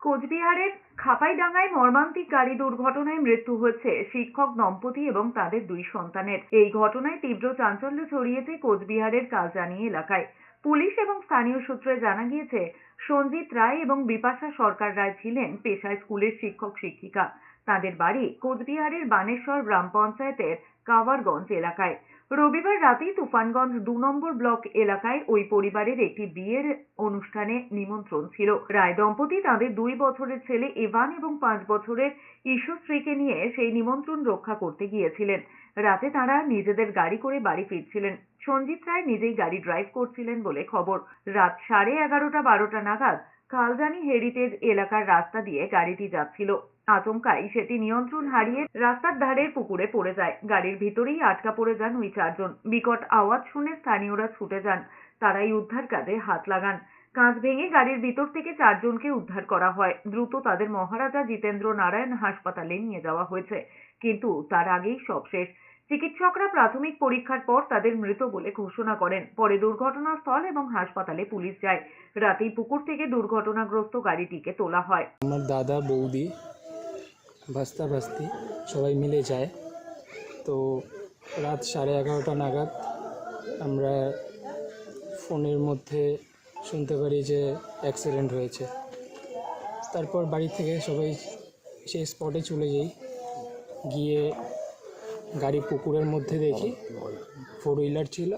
কোচবিহারের খাপাইডাঙ্গায় মর্মান্তিক গাড়ি দুর্ঘটনায় মৃত্যু হয়েছে শিক্ষক দম্পতি এবং তাদের দুই সন্তানের। এই ঘটনায় তীব্র চাঞ্চল্য ছড়িয়েছে কোচবিহারের কালজানি এলাকায়। পুলিশ এবং স্থানীয় সূত্রে জানা গিয়েছে, সঞ্জিত রায় এবং বিপাশা সরকার রায় ছিলেন পেশায় স্কুলের শিক্ষক শিক্ষিকা। তাদের বাড়ি কোচবিহারের বানেশ্বর গ্রাম পঞ্চায়েতের কাওয়ারগঞ্জ এলাকায়। রবিবার রাতেই তুফানগঞ্জ ২ নম্বর ব্লক এলাকায় ওই পরিবারের একটি বিয়ের অনুষ্ঠানে নিমন্ত্রণ ছিল। রায় দম্পতি তাদের ২ বছরের ছেলে ইভান এবং ৫ বছরের ইশ্বশ্রীকে নিয়ে সেই নিমন্ত্রণ রক্ষা করতে গিয়েছিলেন। রাতে তাঁরা নিজেদের গাড়ি করে বাড়ি ফিরছিলেন। সঞ্জিত রায় নিজেই গাড়ি ড্রাইভ করছিলেন বলে খবর। রাত 11:30-12টা নাগাদ কালজানি হেরিটেজ এলাকার রাস্তা দিয়ে গাড়িটি যাচ্ছিল। আচমকাই সেটি নিয়ন্ত্রণ হারিয়ে রাস্তার ধারের পুকুরে পড়ে যায়। গাড়ির ভিতরেই আটকা পড়ে যান ওই চারজন। বিকট আওয়াজ শুনে স্থানীয়রা ছুটে যান। তারাই উদ্ধার কাজে হাত লাগান। কাঁচ ভেঙে গাড়ির ভিতর থেকে চারজনকে উদ্ধার করা হয়। দ্রুত তাদের মহারাজা জিতেন্দ্র নারায়ণ হাসপাতালে নিয়ে যাওয়া হয়েছে, কিন্তু তার আগেই সব শেষ। চিকিৎসকরা প্রাথমিক পরীক্ষার পর তাদের মৃত বলে ঘোষণা করেন। পরে দুর্ঘটনাস্থল এবং হাসপাতালে পুলিশ যায়। রাতেই পুকুর থেকে দুর্ঘটনাগ্রস্ত গাড়িটিকে তোলা হয়। আমার দাদা বৌদি ভাস্তা ভাস্তি সবাই মিলে যায়। তো রাত 11:30 নাগাদ আমরা ফোনের মধ্যে শুনতে পারি যে অ্যাক্সিডেন্ট হয়েছে। তারপর বাড়ি থেকে সবাই সেই স্পটে চলে যাই। গিয়ে গাড়ি পুকুরের মধ্যে দেখি 4 হুইলার ছিল,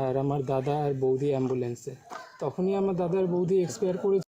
আর আমার দাদা আর বৌদি অ্যাম্বুলেন্সে। তখনই আমার দাদা আর বৌদি এক্সপায়ার করেছে।